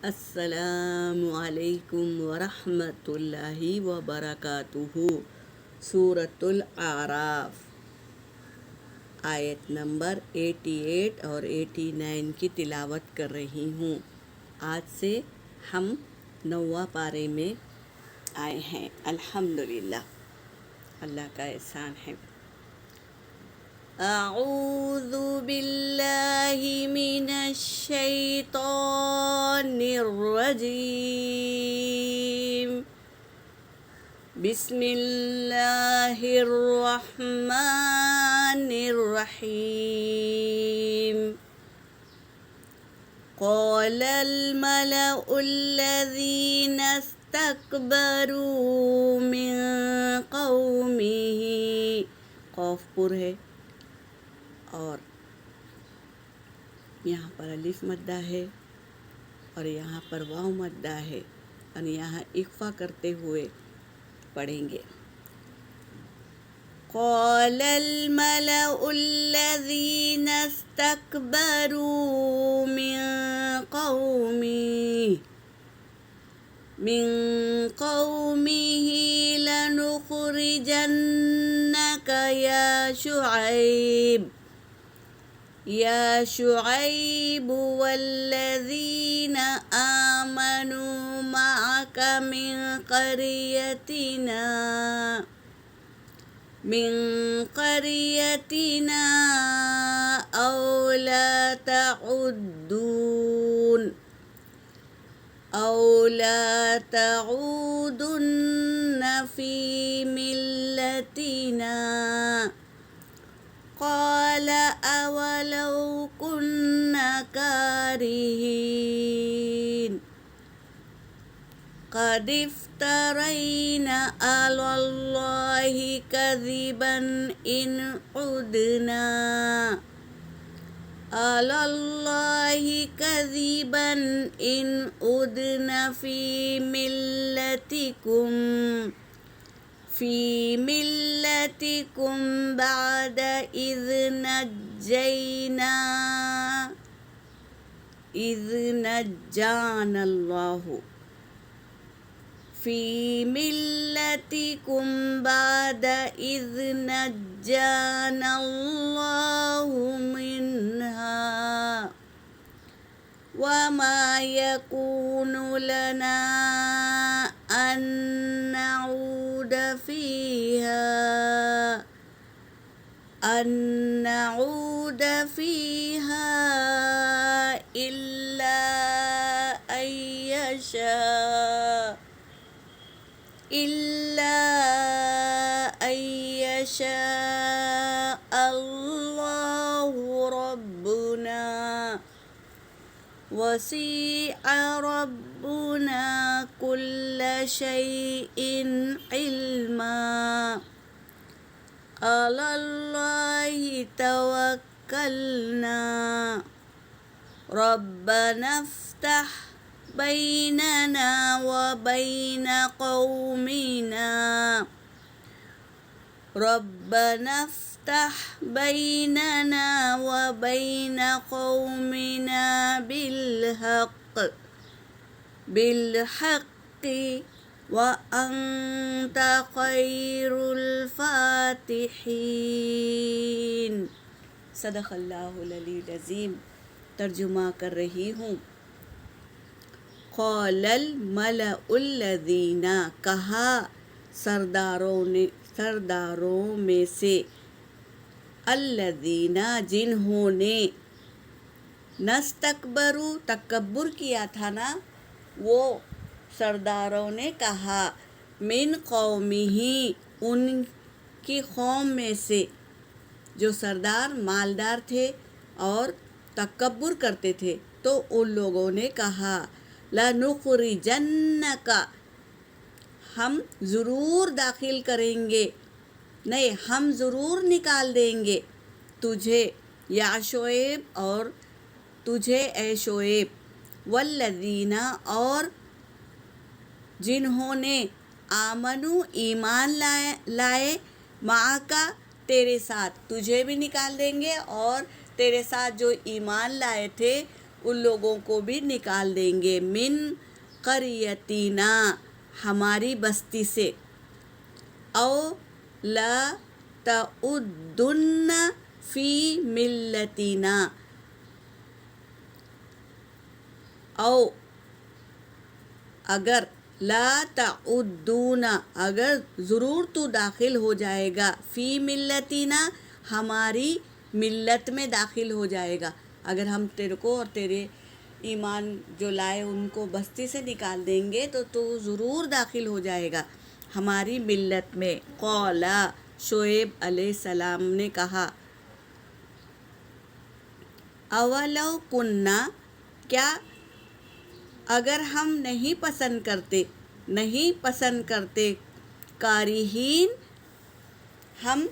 السلام علیکم ورحمۃ اللہ وبرکاتہ۔ سورۃ الاعراف آیت نمبر 88 اور 89 کی تلاوت کر رہی ہوں۔ آج سے ہم 9واں پارے میں آئے ہیں۔ الحمدللہ، اللہ کا احسان ہے۔ اعوذ باللہ من الشیطان الرجیم، بسم اللہ الرحمن الرحیم۔ قال الملأ الذین استکبروا من قومه، قاف پر ہے اور یہاں پر الف مدہ ہے اور یہاں پر واو مدہ ہے، اور یہاں اخفا کرتے ہوئے پڑھیں گے۔ قال الملأ الذین استکبروا من قومه لنخرجنک یا شعیب والذین آمنوا معک من قریتنا او لا تعودن فی ملتنا، قال اولو كنا كارهين قد افترينا على الله كذبا إن عدنا في ملتكم بعد إذ نجانا الله في ملتكم بعد إذ نجانا الله منها، وما يكون لنا أن نعود فيها إلا أن يشاء الله ربنا، وسع ربنا كل شيء علما، على الله توكلنا، ربنا افتح بيننا وبين قومنا بالحق وأنت خير الفاتحين۔ صدق اللہ العلی العظیم۔ ترجمہ کر رہی ہوں۔ قال الملأ الذین، کہا سرداروں میں سے، الذین جنہوں نے، نستکبروا تکبر کیا تھا نا، وہ سرداروں نے کہا، من قومہ ان کی قوم میں سے، جو سردار مالدار تھے اور تکبر کرتے تھے، تو ان لوگوں نے کہا، لَنُخْرِجَنَّكَ ہم ضرور داخل کریں گے، نہیں ہم ضرور نکال دیں گے تجھے یا شعیب، اور تجھے اے شعیب، والذین اور جنہوں نے، آمنو ایمان لائے، معاکا تیرے ساتھ، تجھے بھی نکال دیں گے اور تیرے ساتھ جو ایمان لائے تھے ان لوگوں کو بھی نکال دیں گے، من قریتنا ہماری بستی سے، او لا تعدن فی ملتنا، او اگر، لا تعدون اگر ضرور تو داخل ہو جائے گا، فی ملتنا ہماری ملت میں داخل ہو جائے گا، اگر ہم تیرے کو اور تیرے ایمان جو لائے ان کو بستی سے نکال دیں گے تو ضرور داخل ہو جائے گا ہماری ملت میں۔ قال شعیب علیہ السلام نے کہا، اولو کننا کیا اگر ہم نہیں پسند کرتے کارہین ہم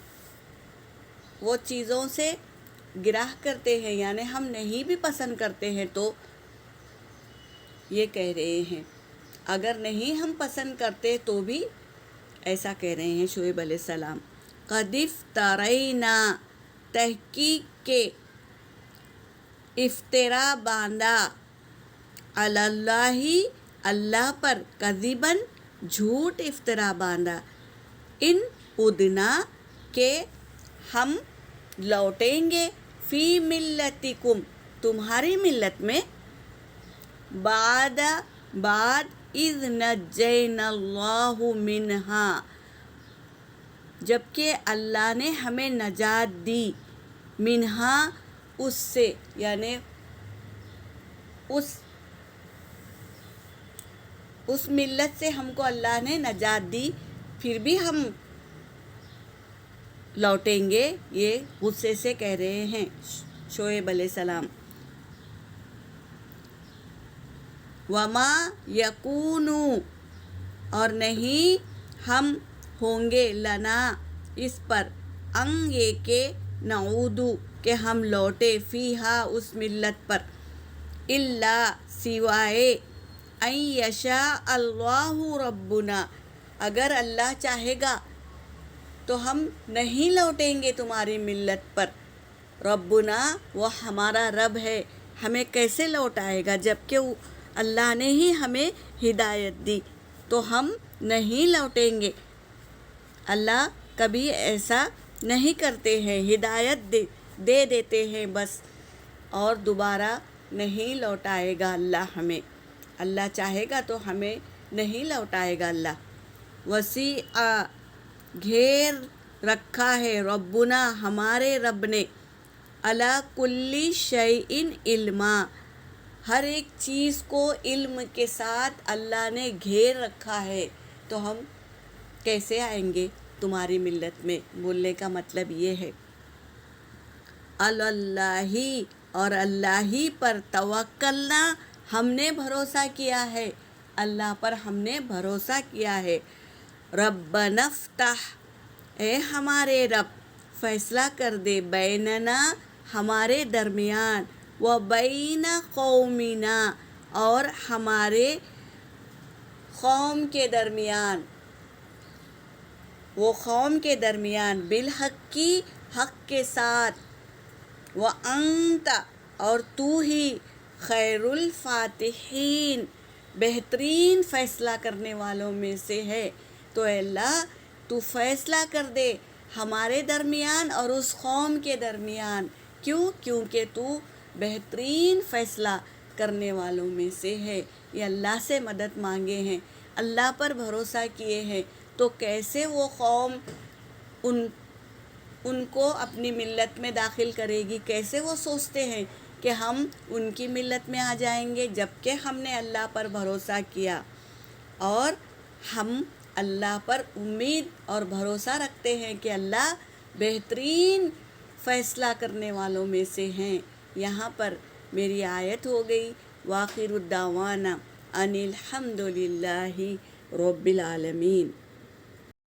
وہ چیزوں سے گراہ کرتے ہیں، یعنی ہم نہیں بھی پسند کرتے ہیں، تو یہ کہہ رہے ہیں اگر نہیں ہم پسند کرتے تو بھی ایسا کہہ رہے ہیں شعیب علیہ السلام۔ قد افترینا تحقیق کے افطرا باندھا، علی اللہ اللہ پر، کذباً جھوٹ افطرا باندھا، ان ادنا کہ ہم لوٹیں گے، فی ملتکم تمہاری ملت میں، بعد اذ نجینا اللہ منہا جبکہ اللہ نے ہمیں نجات دی، منہا اس سے، یعنی اس ملت سے ہم کو اللہ نے نجات دی، پھر بھی ہم لوٹیں گے، یہ غصے سے کہہ رہے ہیں شعیب علیہ السلام۔ وما یکون اور نہیں ہم ہوں گے، لنا اس پر، ان یہ کہ نعود کہ ہم لوٹے، فیہا اس ملت پر، الا سوائے ان یشاء اللہ ربنا اگر اللہ چاہے گا تو ہم نہیں لوٹیں گے تمہاری ملت پر، ربنا وہ ہمارا رب ہے، ہمیں کیسے لوٹائے گا جبکہ اللہ نے ہی ہمیں ہدایت دی، تو ہم نہیں لوٹیں گے۔ اللہ کبھی ایسا نہیں کرتے ہیں، ہدایت دے دیتے ہیں بس، اور دوبارہ نہیں لوٹائے گا اللہ ہمیں، اللہ چاہے گا تو ہمیں نہیں لوٹائے گا اللہ۔ وسیع گھیر رکھا ہے، ربنا ہمارے رب نے، علی کل شیء علما ہر ایک چیز کو علم کے ساتھ اللہ نے گھیر رکھا ہے، تو ہم کیسے آئیں گے تمہاری ملت میں؟ بولنے کا مطلب یہ ہے اللہ اور اللہ ہی پر توکلنا ہم نے بھروسہ کیا ہے، اللہ پر ہم نے بھروسہ کیا ہے۔ ربنا افتح اے ہمارے رب فیصلہ کر دے، بیننا ہمارے درمیان، و بین قومنا اور ہمارے قوم کے درمیان، وہ قوم کے درمیان، بالحق کی حق کے ساتھ، وانت اور تو ہی خیر الفاتحین بہترین فیصلہ کرنے والوں میں سے ہے، تو اے اللہ تو فیصلہ کر دے ہمارے درمیان اور اس قوم کے درمیان، کیونکہ تو بہترین فیصلہ کرنے والوں میں سے ہے۔ یہ اللہ سے مدد مانگے ہیں، اللہ پر بھروسہ کیے ہیں، تو کیسے وہ قوم ان کو اپنی ملت میں داخل کرے گی؟ کیسے وہ سوچتے ہیں کہ ہم ان کی ملت میں آ جائیں گے جبکہ ہم نے اللہ پر بھروسہ کیا، اور ہم اللہ پر امید اور بھروسہ رکھتے ہیں کہ اللہ بہترین فیصلہ کرنے والوں میں سے ہیں۔ یہاں پر میری آیت ہو گئی، وآخر الدعوانا ان الحمد للہ رب العالمین۔